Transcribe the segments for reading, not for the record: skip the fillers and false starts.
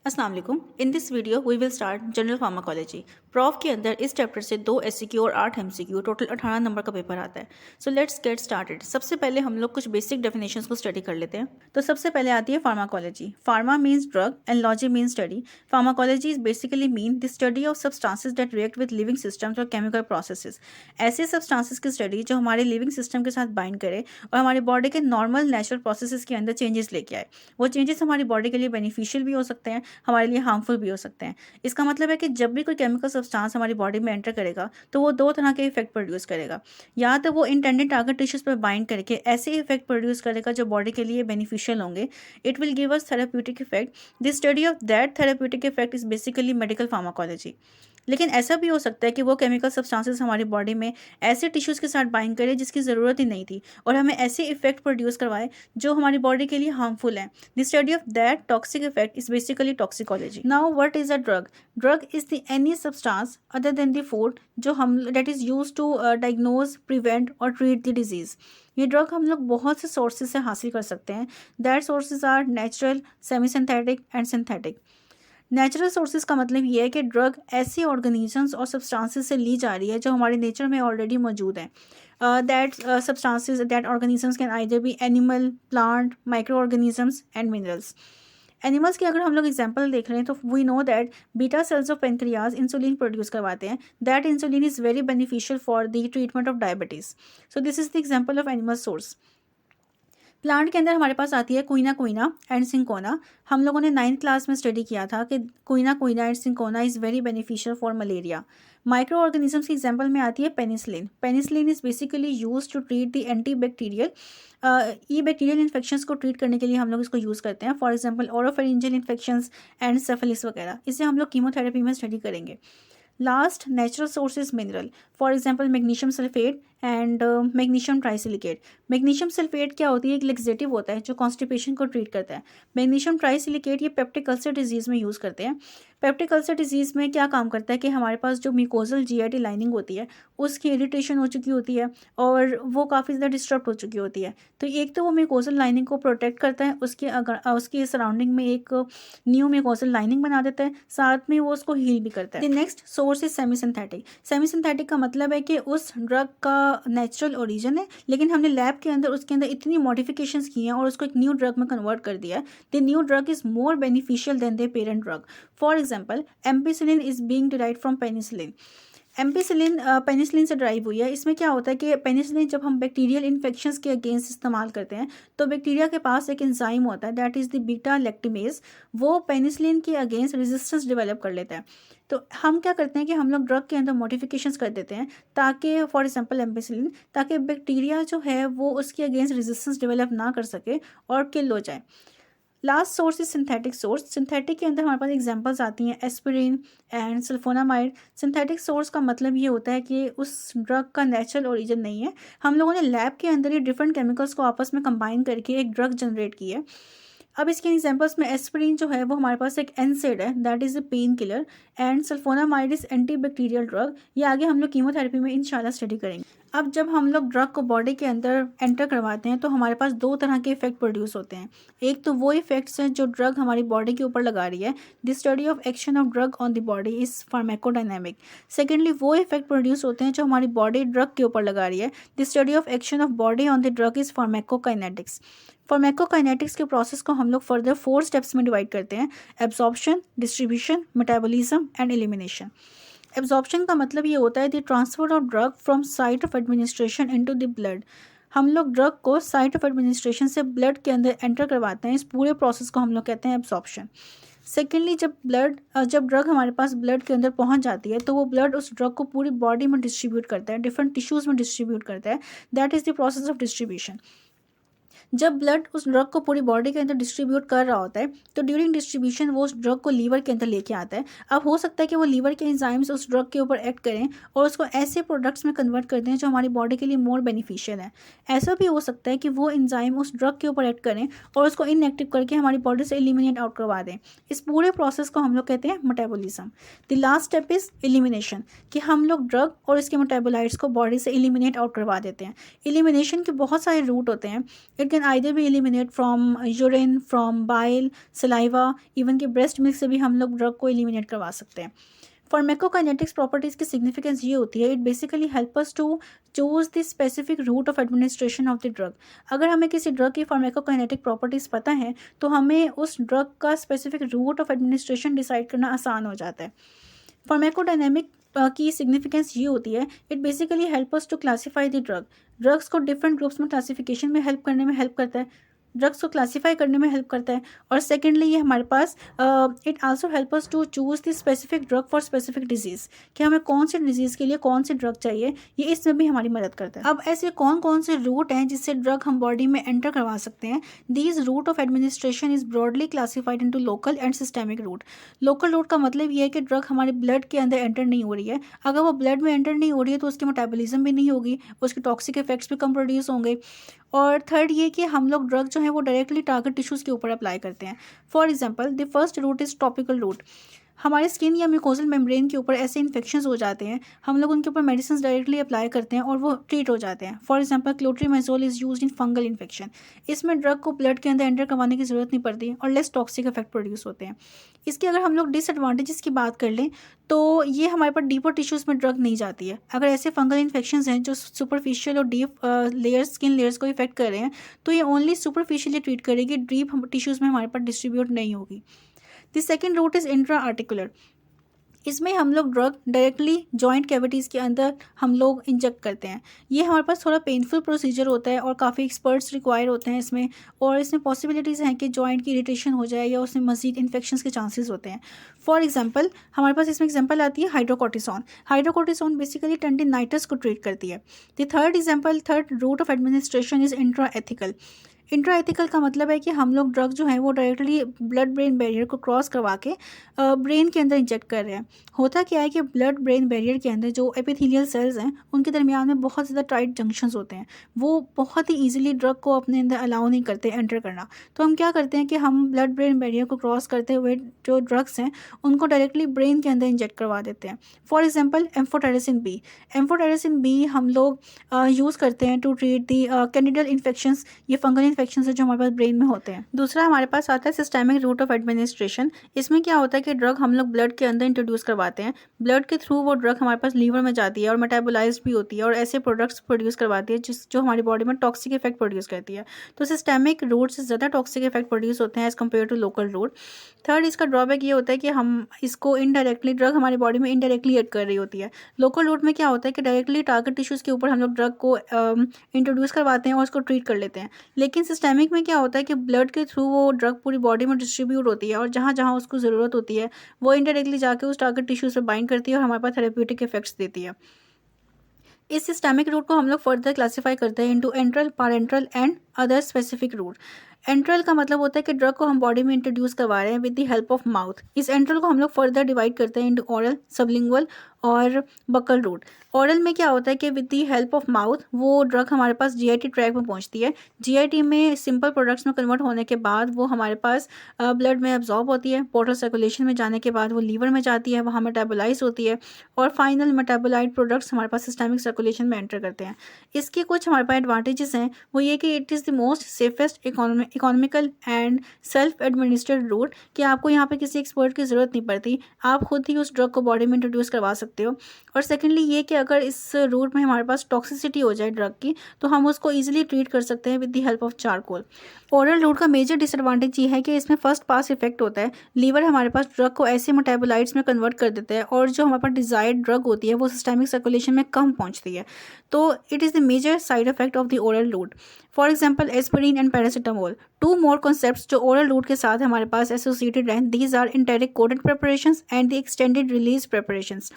अस्सलाम वालेकुम। In this video we will start general pharmacology. Prof के अंदर इस चैप्टर से 2 एससीक्यू और 8 एमसीक्यू टोटल 18 नंबर का पेपर आता है। So let's get started. सबसे पहले हम लोग कुछ बेसिक डेफिनेशंस को स्टडी कर लेते हैं। तो सबसे पहले आती है pharmacology. Pharma means drug and logy means study. Pharmacology is basically mean the study of substances that react with living systems और केमिकल प्रोसेसेस। ऐसे सब्सटेंसेस की स्टडी जो हमारे लिविंग सिस्टम के साथ बाइंड करे और हमारी बॉडी के नॉर्मल नेचुरल प्रोसेसेस के अंदर चेंजेस लेके आए। वो चेंजेस हमारी बॉडी के लिए बेनिफिशियल भी हो सकते हैं, हमारे लिए हार्मफुल भी हो सकते हैं। इसका मतलब है कि जब भी कोई केमिकल सब्सटेंस हमारी बॉडी में एंटर करेगा तो वो दो तरह के इफेक्ट प्रोड्यूस करेगा। या तो वो इंटेंडेड टारगेट टिश्यूज पर बाइंड करके ऐसे इफेक्ट प्रोड्यूस करेगा जो बॉडी के लिए बेनिफिशियल होंगे। It will give us therapeutic effect. The study of that therapeutic effect is basically medical pharmacology. लेकिन ऐसा भी हो सकता है कि वो केमिकल सब्सटेंसेस हमारी बॉडी में ऐसे टिश्यूज़ के साथ बाइंड करे जिसकी ज़रूरत ही नहीं थी और हमें ऐसे इफेक्ट प्रोड्यूस करवाए जो हमारी बॉडी के लिए हार्मफुल है। The study of that toxic effect is basically toxicology. Now what is a drug? Drug is the any substance other than the food जो हम that is use to diagnose, prevent और treat the disease. ये drug हम लोग बहुत से sources से हासिल कर सकते हैं। That sources are natural, semi synthetic and synthetic. Natural sources का मतलब ये है कि ड्रग ऐसे ऑर्गेनिजम्स और सब्सटेंसेस से ली जा रही है जो हमारे नेचर में ऑलरेडी मौजूद हैं। That substances that organisms can either be animal, plant, micro organisms and minerals. Animals की अगर हम लोग एग्जांपल देख रहे हैं तो we know that beta cells of pancreas insulin produce करवाते हैं। That insulin is very beneficial for the treatment of diabetes. So this is the example of animal source. Plant के अंदर हमारे पास आती है क्विना क्विना एंड सिंकोना। हम लोगों ने 9th क्लास में स्टडी किया था कि quina quina and cinchona is very beneficial for malaria. Microorganisms की एग्जांपल में आती है penicillin. Penicillin is basically use to treat the antibacterial ई बैक्टीरियल इन्फेक्शंस को ट्रीट करने के लिए हम लोग इसको यूज़ करते हैं। For example oropharyngeal infections and syphilis वगैरह। इसे हम लोग कीमोथेरेपी में स्टडी करेंगे। Last natural sources mineral, for example magnesium sulphate and magnesium trisilicate. Magnesium sulphate क्या होती है? एक लेक्सेटिव होता है जो कॉन्स्टिपेशन को ट्रीट करता है। मैग्नीशियम ट्राइसिलिकेट ये पेप्टिक अल्सर डिजीज़ में यूज़ करते हैं। पेप्टिक अल्सर डिजीज़ में क्या काम करता है कि हमारे पास जो म्यूकोजल जीआईटी लाइनिंग होती है उसकी इरिटेशन हो चुकी होती है और वो काफ़ी ज़्यादा डिस्टर्ब हो चुकी होती है। तो एक तो वो म्यूकोजल लाइनिंग को प्रोटेक्ट करता है, उसकी सराउंडिंग में एक न्यू म्यूकोजल लाइनिंग बना देता है, साथ में वो उसको हील भी करता है। The next source is semi synthetic. Semi synthetic का मतलब है कि उस ड्रग का नेचुरल ओरिजिन है लेकिन हमने लैब के अंदर उसके अंदर इतनी मॉडिफिकेशंस की हैं और उसको एक न्यू ड्रग में कन्वर्ट कर दिया है। The new drug is more beneficial than the parent drug. For example ampicillin is being derived from penicillin. Ampicillin penicillin से ड्राइव हुई है। इसमें क्या होता है कि पेनिसिलिन जब हम बैक्टीरियल इन्फेक्शंस के अगेंस्ट इस्तेमाल करते हैं तो बैक्टीरिया के पास एक एंजाइम होता है दैट इज़ द बीटा लैक्टिमेज। वो पेनिसिलिन के अगेंस्ट रेजिस्टेंस डेवलप कर लेता है। तो हम क्या करते हैं कि हम लोग ड्रग के अंदर मॉडिफिकेशंस कर देते हैं ताकि फॉर एग्जांपल एम्पिसिलिन, ताकि बैक्टीरिया जो है वो उसके अगेंस्ट रेजिस्टेंस डेवलप ना कर सके और किल हो जाए। Last source is synthetic source. Synthetic के अंदर हमारे पास एग्जांपल्स आती हैं aspirin and sulphonamide. Synthetic source का मतलब ये होता है कि उस ड्रग का नेचुरल ओरिजिन नहीं है, हम लोगों ने लैब के अंदर ही डिफरेंट केमिकल्स को आपस में कंबाइन करके एक ड्रग जनरेट की है। अब इसके एग्जांपल्स में एस्पिरिन जो है वो हमारे पास एक एनसेड है that is a pain killer and sulphonamide is anti bacterial drug. ये आगे हम लोग कीमोथेरेपी में इंशाल्लाह स्टडी करेंगे। अब जब हम लोग ड्रग को बॉडी के अंदर एंटर करवाते हैं तो हमारे पास दो तरह के इफेक्ट प्रोड्यूस होते हैं। एक तो वो इफेक्ट्स हैं जो ड्रग हमारी बॉडी के ऊपर लगा रही है। The study of action of drug on the body is pharmacodynamic. Secondly वो इफेक्ट प्रोड्यूस होते हैं जो हमारी बॉडी ड्रग के ऊपर लगा रही है। The study of action of body on the drug is pharmacokinetics. Pharmacokinetics के प्रोसेस को हम लोग फर्दर 4 स्टेप्स में डिवाइड करते हैं: absorption, distribution, metabolism and elimination. Absorption का मतलब ये होता है the transfer of drug from site of administration into the blood. हम लोग ड्रग को साइट ऑफ एडमिनिस्ट्रेशन से ब्लड के अंदर एंटर करवाते हैं। इस पूरे प्रोसेस को हम लोग कहते हैं एब्जॉर्प्शन। सेकेंडली जब ड्रग हमारे पास ब्लड के अंदर पहुंच जाती है तो वो ब्लड उस ड्रग को पूरी बॉडी में डिस्ट्रीब्यूट करता है, डिफरेंट टिश्यूज़ में डिस्ट्रीब्यूट करता है। That is the process of distribution. जब ब्लड उस ड्रग को पूरी बॉडी के अंदर डिस्ट्रीब्यूट कर रहा होता है तो ड्यूरिंग डिस्ट्रीब्यूशन वो उस ड्रग को लीवर के अंदर लेके आता है। अब हो सकता है कि वो लीवर के एंजाइम्स उस ड्रग के ऊपर एक्ट करें और उसको ऐसे प्रोडक्ट्स में कन्वर्ट कर दें जो हमारी बॉडी के लिए मोर बेनिफिशियल है। ऐसा भी हो सकता है कि वो एंजाइम उस ड्रग के ऊपर एक्ट करें और उसको इनएक्टिव करके हमारी बॉडी से एलिमिनेट आउट करवा दें। इस पूरे प्रोसेस को हम लोग कहते हैं metabolism. The last step is elimination, कि हम लोग ड्रग और इसके मेटाबोलाइट्स को बॉडी से एलिमिनेट आउट करवा देते हैं। एलिमिनेशन के बहुत सारे रूट होते हैं। It can can either be eliminate from urine, from bile, saliva, even कि ब्रेस्ट मिल्क से भी हम लोग ड्रग को एलिमिनेट करवा सकते हैं। फार्माकोकाइनेटिक्स प्रॉपर्टीज़ की सिग्निफिकेंस ये होती है, it basically help us to choose the specific route of administration of the drug. अगर हमें किसी ड्रग की फार्माकोकाइनेटिक प्रॉपर्टीज़ पता है तो हमें उस ड्रग का specific route of administration decide करना आसान हो जाता है। फार्माकोडायनेमिक की सिग्निफिकेंस ये होती है, it basically help us to classify the drugs को डिफरेंट ग्रुप्स में क्लासिफिकेशन में हेल्प करने में हेल्प करता है, ड्रग्स को क्लासीफाई करने में हेल्प करता है। और सेकेंडली ये हमारे पास it also help us to choose the specific drug for specific disease, कि हमें कौन से डिजीज़ के लिए कौन सी ड्रग चाहिए, ये इसमें भी हमारी मदद करता है। अब ऐसे कौन कौन से रूट हैं जिससे ड्रग हम बॉडी में एंटर करवा सकते हैं। These route of administration is broadly classified into local and systemic route. Local route का मतलब ये है कि ड्रग हमारे ब्लड के अंदर एंटर नहीं हो रही है। अगर वो ब्लड में एंटर नहीं हो रही है तो उसकी मेटाबॉलिज्म भी नहीं होगी, उसके टॉक्सिक इफेक्ट्स भी कम प्रोड्यूस होंगे। और थर्ड ये कि हम लोग ड्रग जो है वो डायरेक्टली टारगेट टिश्यूज़ के ऊपर अप्लाई करते हैं। For example the first route is topical route. हमारे स्किन या म्यूकोजल मेम्ब्रेन के ऊपर ऐसे इन्फेक्शंस हो जाते हैं, हम लोग उनके ऊपर मेडिसिन डायरेक्टली अप्लाई करते हैं और वो ट्रीट हो जाते हैं। For example clotrimazole is used in fungal infection. इसमें ड्रग को ब्लड के अंदर एंटर करवाने की ज़रूरत नहीं पड़ती और लेस टॉक्सिक इफेक्ट प्रोड्यूस होते हैं। इसके अगर हम लोग डिसएडवांटेजेस की बात कर लें तो ये हमारे पास डीपर टिश्यूज़ में ड्रग नहीं जाती है। अगर ऐसे फंगल इन्फेक्शंस हैं जो सुपरफिशियल और डीप लेयर्स स्किन लेयर्स को इफेक्ट कर रहे हैं तो ये ओनली सुपरफिशियली ट्रीट करेगी, डीप टिश्यूज़ में हमारे पास डिस्ट्रीब्यूट नहीं होगी। The second route is intra articular. इसमें हम लोग ड्रग डायरेक्टली जॉइंट कैविटीज़ के अंदर हम लोग इंजेक्ट करते हैं। ये हमारे पास थोड़ा पेनफुल प्रोसीजर होता है और काफ़ी एक्सपर्ट्स रिक्वायर होते हैं इसमें, और इसमें पॉसिबिलिटीज़ हैं कि जॉइंट की इरिटेशन हो जाए या उसमें मज़ीद इन्फेक्शंस के चांसेस होते हैं। फॉर एग्जांपल हमारे पास इसमें एग्जांपल आती है हाइड्रोकोर्टिसोन। हाइड्रोकोर्टिसोन बेसिकली टेंडिनाइटिस को ट्रीट करती है। The third route of administration is intra thecal. Intra thecal का मतलब है कि हम लोग ड्रग जो है वो डायरेक्टली ब्लड ब्रेन बैरियर को क्रॉस करवा के ब्रेन के अंदर इंजेक्ट कर रहे हैं। होता क्या है कि ब्लड ब्रेन बैरियर के अंदर जो एपिथेलियल सेल्स हैं उनके दरमियान में बहुत ज़्यादा टाइट जंक्शंस होते हैं, वो बहुत ही ईजिली ड्रग को अपने अंदर अलाउ नहीं करते एंटर करना। तो हम क्या करते हैं कि हम ब्लड ब्रेन बैरियर को क्रॉस करते हुए जो ड्रग्स हैं उनको डायरेक्टली ब्रेन के अंदर इंजेक्ट करवा देते हैं। For example amphotericin B. Amphotericin B हम लोग यूज़ करते हैं to treat the candidal infections. ये फंगल इन्फेक्शन है जो हमारे पास ब्रेन में होते हैं। दूसरा हमारे पास आता है सिस्टेमिक रूट ऑफ एडमिनिस्ट्रेशन। इसमें क्या होता है कि ड्रग हम लोग ब्लड के अंदर इंट्रोड्यूस करवाते हैं, ब्लड के थ्रू वो ड्रग हमारे पास लीवर में जाती है और मेटाबोलाइज्ड भी होती है और ऐसे प्रोडक्ट्स प्रोड्यूस करवाती है जो हमारी बॉडी में टॉक्सिक इफेक्ट प्रोड्यूस करती है। तो सिस्टेमिक रूट से ज़्यादा टॉक्सिक इफेक्ट प्रोड्यूस होते हैं as compare to local route. Third इसका ड्रॉबैक ये होता है कि हम इसको इनडायरेक्टली ड्रग हमारी बॉडी में इनडायरेक्टली एड कर रही होती है। लोकल रूट में क्या होता है कि डायरेक्टली टारगेट टिश्यूज़ के ऊपर हम लोग ड्रग को इंट्रोड्यूस करवाते हैं और उसको ट्रीट कर लेते हैं। लेकिन सिस्टेमिक में क्या होता है कि ब्लड के थ्रू वो ड्रग पूरी बॉडी में डिस्ट्रीब्यूट होती है और जहाँ जहाँ उसको ज़रूरत होती है वो इनडायरेक्टली जाके उस टारगेट टिश्यूज़ पे बाइंड करती है और हमारे पास थेरेप्यूटिक इफेक्ट्स देती है। इस सिस्टेमिक रूट को हम लोग फर्दर क्लासीफाई करते हैं into enteral, parenteral and other specific route. Enteral का मतलब होता है कि ड्रग को हम बॉडी में इंट्रोड्यूस करवा रहे हैं with the help of mouth. इस एंट्रल को हम लोग फर्दर डिवाइड करते हैं इनटू ऑरल, सबलिंगुअल और बकल रूट। ऑरल में क्या होता है कि with the help of mouth वो ड्रग हमारे पास जीआईटी ट्रैक में पहुंचती है। जीआईटी में सिंपल प्रोडक्ट्स में कन्वर्ट होने के बाद वो हमारे पास ब्लड में एब्जॉर्ब होती है, पोर्टल सर्कुलेशन में जाने के बाद वो लीवर में जाती है, वहाँ मेटाबोलाइज होती है और फाइनल मेटाबोलाइट प्रोडक्ट्स हमारे पास सिस्टेमिक सर्कुलेशन में एंटर करते हैं। इसके कुछ हमारे पास एडवांटेजेस हैं, वो ये कि it is the most safest economical and self administered route, कि आपको यहाँ पे किसी एक्सपर्ट की ज़रूरत नहीं पड़ती, आप खुद ही उस ड्रग को बॉडी में इंट्रोड्यूस करवा सकते हो। और सेकेंडली ये कि अगर इस रूट में हमारे पास टॉक्सिसिटी हो जाए ड्रग की तो हम उसको ईजिली ट्रीट कर सकते हैं with the help of charcoal. Oral route का मेजर डिसएडवांटेज ये है कि इसमें फर्स्ट पास इफेक्ट होता है, लीवर हमारे पास ड्रग को ऐसे मेटाबोलाइट्स में कन्वर्ट कर देता है और जो हमारे पास डिजायर्ड ड्रग होती है वो सिस्टेमिक सर्कुलेशन में कम पहुंचती है। तो it is the major side effect of the oral route. For example aspirin and paracetamol, two more concepts जो ओरल रूट के साथ हमारे पास एसोसिएटेड हैं। These are enteric coated preparations and the extended release preparations.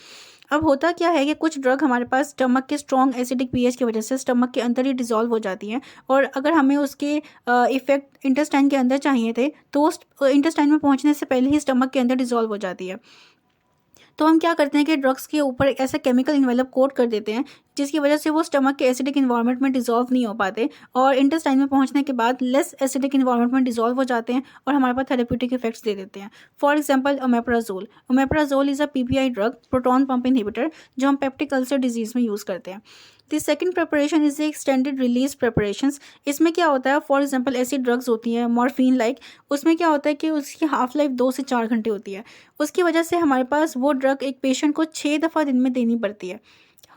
अब होता क्या है कि कुछ ड्रग हमारे पास स्टमक के स्ट्रॉन्ग एसिडिक पीएच की वजह से स्टमक के अंदर ही डिजॉल्व हो जाती हैं और अगर हमें उसके इफेक्ट इंटेस्टाइन के अंदर चाहिए थे तो इंटेस्टाइन में पहुंचने से पहले ही स्टमक के अंदर डिजॉल्व हो जाती है। तो हम क्या करते हैं कि ड्रग्स के ऊपर ऐसा केमिकल इन्वेलप कोट कर देते हैं जिसकी वजह से वो स्टमक के एसिडिक इन्वायरमेंट में डिजॉल्व नहीं हो पाते और इंटेस्टाइन में पहुंचने के बाद लेस एसिडिक इन्वायरमेंट में डिजॉल्व हो जाते हैं और हमारे पास थेरेप्यूटिक इफेक्ट्स दे देते हैं। For example omeprazole. Omeprazole is a PPI drug, proton pump inhibitor, जो हम पेप्टिक अल्सर डिजीज़ में यूज़ करते हैं। The second preparation is the extended release preparations. इसमें क्या होता है, फॉर एग्जांपल ऐसी ड्रग्स होती हैं मॉर्फिन लाइक, उसमें क्या होता है कि उसकी हाफ लाइफ 2 से 4 घंटे होती है। उसकी वजह से हमारे पास वो ड्रग एक पेशेंट को 6 दफ़ा दिन में देनी पड़ती है,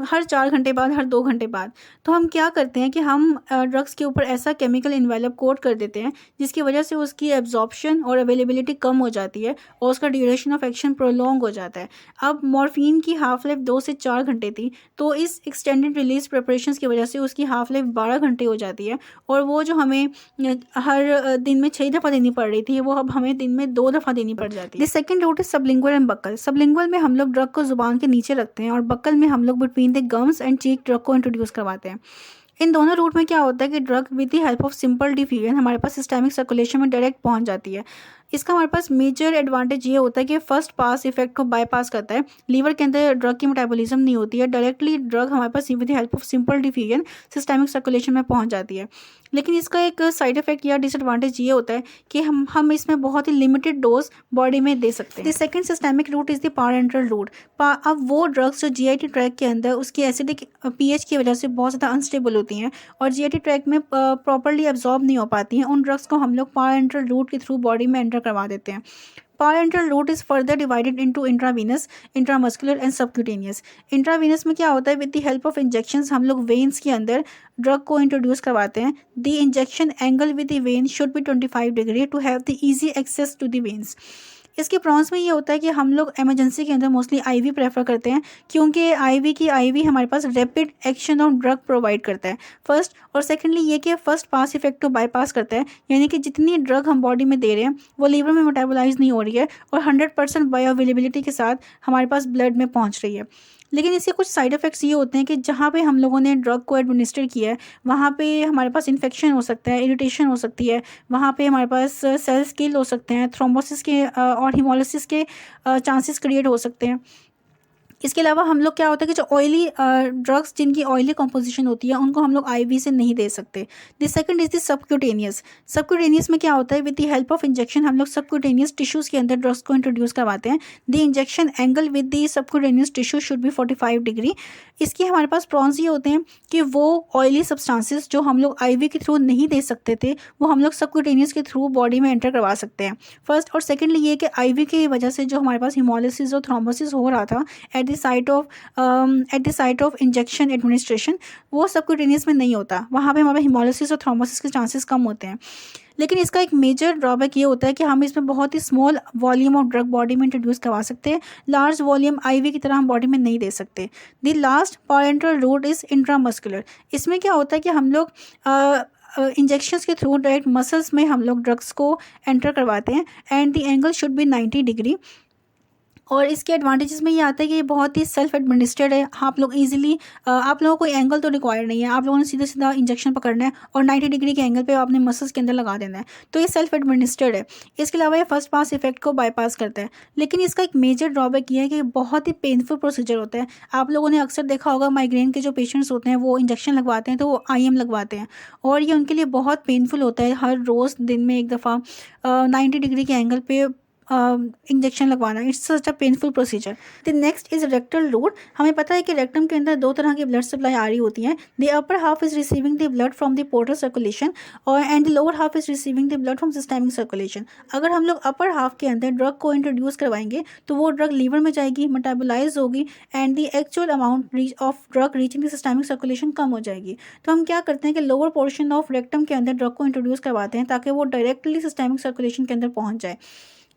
हर 4 घंटे बाद, हर 2 घंटे बाद। तो हम क्या करते हैं कि हम ड्रग्स के ऊपर ऐसा केमिकल इन्वेलप कोट कर देते हैं जिसकी वजह से उसकी एब्जॉर्प्शन और अवेलेबिलिटी कम हो जाती है और उसका ड्यूरेशन ऑफ एक्शन प्रोलॉन्ग हो जाता है। अब मॉर्फिन की हाफ लाइफ 2 से 4 घंटे थी, तो इस एक्सटेंडेड रिलीज प्रिपरेशंस की वजह से उसकी हाफ लाइफ 12 घंटे हो जाती है और वो जो हमें हर दिन में 6 दफ़ा देनी पड़ रही थी, वो अब हमें दिन में 2 दफ़ा देनी पड़ जाती है। The second route is sublingual and buccal. Sublingual में हम लोग ड्रग को जुबान के नीचे रखते हैं और बक्कल में हम लोग between the gums and cheek drug को इंट्रोड्यूस करवाते हैं। इन दोनों रूट में क्या होता है कि drug with the help of simple diffusion हमारे पास सिस्टेमिक सर्कुलेशन में डायरेक्ट पहुंच जाती है। इसका हमारे पास मेजर एडवांटेज ये होता है कि फर्स्ट पास इफेक्ट को बाईपास करता है। लीवर के अंदर ड्रग की मेटाबॉलिज्म नहीं होती है, डायरेक्टली ड्रग हमारे पास with the help of simple diffusion systemic circulation में पहुंच जाती है। लेकिन इसका एक साइड इफेक्ट या डिसएडवांटेज ये होता है कि हम इसमें बहुत ही लिमिटेड डोज बॉडी में दे सकते हैं। The second systemic route is the parenteral route. अब वो ड्रग्स जो जीआईटी ट्रैक के अंदर उसकी एसिडिक पीएच की वजह से बहुत ज़्यादा अनस्टेबल होती हैं और जीआईटी ट्रैक में प्रॉपर्ली एब्जॉर्ब नहीं हो पाती हैं, उन ड्रग्स को हम लोग पारेंटल रूट के थ्रू बॉडी में एंटर करवा देते हैं। Parenteral route is further divided into intravenous, intramuscular and subcutaneous. Intravenous में क्या होता है, with the help of injections हम लोग वेन्स के अंदर ड्रग को इंट्रोड्यूस करवाते हैं। The injection angle with the vein should be 25 degree to have the easy access to the veins. इसके प्रॉन्स में ये होता है कि हम लोग इमरजेंसी के अंदर मोस्टली आईवी प्रेफर करते हैं, क्योंकि आईवी हमारे पास rapid action of drug provide करता है फर्स्ट, और सेकेंडली ये कि फर्स्ट पास इफेक्ट को बाईपास करता है, यानी कि जितनी ड्रग हम बॉडी में दे रहे हैं वो लीवर में मेटाबोलाइज नहीं हो रही है और 100% बायो अवेलेबिलिटी के साथ हमारे पास ब्लड में पहुँच रही है। लेकिन इसके कुछ साइड इफ़ेक्ट्स ये होते हैं कि जहाँ पे हम लोगों ने ड्रग को एडमिनिस्टर किया है वहाँ पे हमारे पास इन्फेक्शन हो सकता है, इरिटेशन हो सकती है, वहाँ पे हमारे पास सेल्स किल हो सकते हैं, थ्रोम्बोसिस के और हिमोलिसिस के चांसेस क्रिएट हो सकते हैं। इसके अलावा हम लोग क्या होता है कि जो ऑयली ड्रग्स जिनकी ऑयली कॉम्पोजिशन होती है उनको हम लोग आईवी से नहीं दे सकते। The second is the subcutaneous. Subcutaneous में क्या होता है, with the help of injection हम लोग सबक्यूटेनियस टिश्यूज़ के अंदर ड्रग्स को इंट्रोड्यूस करवाते हैं। The injection angle with the subcutaneous tissue should be 45 degree. इसके हमारे पास प्रॉन्स ये होते हैं कि वो ऑयली सब्सटेंसेस जो हम लोग आईवी के थ्रू नहीं दे सकते थे वो हम लोग सबक्यूटेनियस के थ्रू बॉडी में एंटर करवा सकते हैं फर्स्ट, और सेकेंडली ये कि आईवी की वजह से जो हमारे पास हिमोलिसिस और थ्रोम्बोसिस हो रहा था at the site of injection administration, वो सबक्यूटेनियस में नहीं होता, वहाँ पे हमारे हिमोलिसिस और थ्रोम्बोसिस के चांसेस कम होते हैं। लेकिन इसका एक मेजर ड्रॉबैक ये होता है कि हम इसमें बहुत ही small volume of drug body में इंट्रोड्यूस करवा सकते हैं, लार्ज वॉल्यूम आईवी की तरह हम बॉडी में नहीं दे सकते। The last parenteral route is intramuscular. इसमें क्या होता है कि हम लोग इंजेक्शंस के थ्रू डायरेक्ट मसल्स में हम लोग ड्रग्स को एंटर करवाते हैं and the angle should be 90 degree. और इसके एडवांटेजेस में ये आता है कि ये बहुत ही सेल्फ एडमिनिस्ट्रेड है, आप लोग इजीली, आप लोगों को एंगल तो रिक्वायर नहीं है, आप लोगों ने सीधा सीधा इंजेक्शन पकड़ना है और 90 डिग्री के एंगल पे आपने मसल्स के अंदर लगा देना है, तो ये सेल्फ एडमिनिस्ट्रेड है। इसके अलावा ये फर्स्ट पास इफेक्ट को बाईपास करता है। लेकिन इसका एक मेजर ड्रॉबैक ये है कि बहुत ही पेनफुल प्रोसीजर होता है। आप लोगों ने अक्सर देखा होगा माइग्रेन के जो पेशेंट्स होते हैं वो इंजेक्शन लगवाते हैं तो वो IM लगवाते हैं और ये उनके लिए बहुत पेनफुल होता है, हर रोज़ दिन में एक दफ़ा 90 डिग्री के एंगल पे इंजेक्शन लगवाना। It's such a painful procedure. The next is rectal route. हमें पता है कि रेक्टम के अंदर 2 तरह की ब्लड सप्लाई आ रही होती हैं। The upper half is receiving the blood from the portal circulation और and the lower half is receiving the blood from systemic circulation. अगर हम लोग अपर हाफ के अंदर ड्रग को इंट्रोड्यूस करवाएंगे तो वो ड्रग लीवर में जाएगी, मेटाबोलाइज होगी and the actual amount of drug reaching the systemic circulation कम हो जाएगी। तो हम क्या करते हैं कि लोअर पोर्शन ऑफ रेक्टम के अंदर ड्रग को इंट्रोड्यूस करवाते हैं ताकि वो डायरेक्टली सिस्टेमिक सर्कुलेशन के अंदर पहुँच जाए।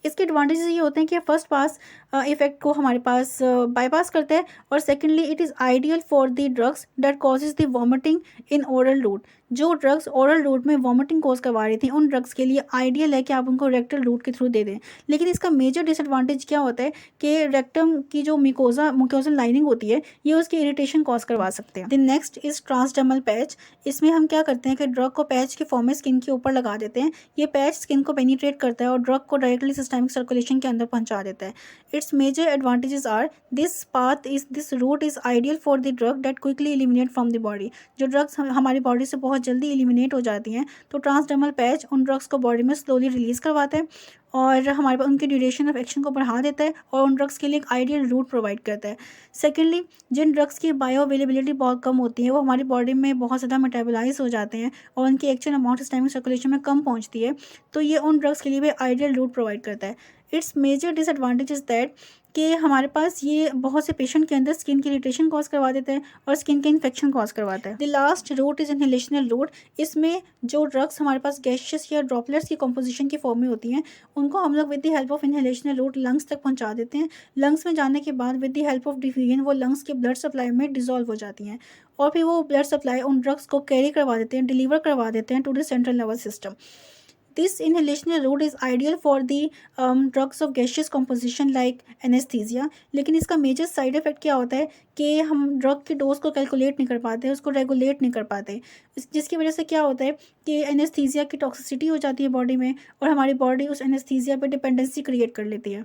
इसके एडवांटेजेस ये होते हैं कि फर्स्ट पास इफेक्ट को हमारे पास बाईपास करते हैं और secondly it is ideal for the drugs that causes the vomiting in oral route. जो ड्रग्स ओरल रूट में वॉमिटिंग कॉज करवा रही थी, उन ड्रग्स के लिए आइडियल है कि आप उनको रेक्टल रूट के थ्रू दे दें। लेकिन इसका मेजर डिसएडवांटेज क्या होता है कि रेक्टम की जो म्यूकोजल लाइनिंग होती है, ये उसकी इरिटेशन कॉज करवा सकते हैं। The next is transdermal patch. इसमें हम क्या करते हैं कि ड्रग को पैच के फॉर्म में स्किन के ऊपर लगा देते हैं। ये पैच स्किन को पेनिट्रेट करता है और ड्रग को डायरेक्टली सिस्टमिक सर्कुलेशन के अंदर पहुंचा देता है। Its major advantages are this route is ideal for the drug that quickly eliminate from the body. जो ड्रग्स हमारी बॉडी से बहुत जल्दी एलिमिनेट हो जाती हैं, तो ट्रांसडर्मल पैच उन ड्रग्स को बॉडी में स्लोली रिलीज़ करवाता है और हमारे पास उनकी ड्यूरेशन ऑफ एक्शन को बढ़ा देता है और उन ड्रग्स के लिए एक आइडियल रूट प्रोवाइड करता है। सेकेंडली, जिन ड्रग्स की बायो अवेलेबिलिटी बहुत कम होती है, वो हमारी बॉडी में बहुत ज़्यादा मेटाबोलाइज हो जाते हैं और उनकी एक्चुअल अमाउंट सिस्टमिक सर्कुलेशन में कम पहुंचती है, तो ये उन ड्रग्स के लिए भी आइडियल रूट प्रोवाइड करता है। Its major disadvantage is that कि हमारे पास ये बहुत से पेशेंट के अंदर स्किन की इरिटेशन कॉज करवा देता है और स्किन के इन्फेक्शन कॉज करवाता है। The last route is inhalational route. इसमें जो ड्रग्स हमारे पास गैसेस या ड्रॉपलेट्स की कॉम्पोजिशन की फॉर्म में होती हैं, उनको हम लोग with the help of inhalational route lungs तक पहुंचा देते हैं। लंग्स में जाने के बाद with the help of diffusion वो लंग्स के ब्लड सप्लाई में डिजोल्व हो जाती हैं और फिर वो ब्लड सप्लाई उन ड्रग्स को कैरी करवा देते हैं, डिलीवर करवा देते हैं to the central nervous system. This inhalational route is ideal for the drugs of gaseous composition like anesthesia। लेकिन इसका मेजर साइड इफेक्ट क्या होता है कि हम ड्रग की डोज को कैलकुलेट नहीं कर पाते, उसको रेगुलेट नहीं कर पाते, जिसकी वजह से क्या होता है कि एनेस्थीसिया की टॉक्सिसिटी हो जाती है बॉडी में और हमारी बॉडी उस एनेस्थीसिया पे डिपेंडेंसी क्रिएट कर लेती है।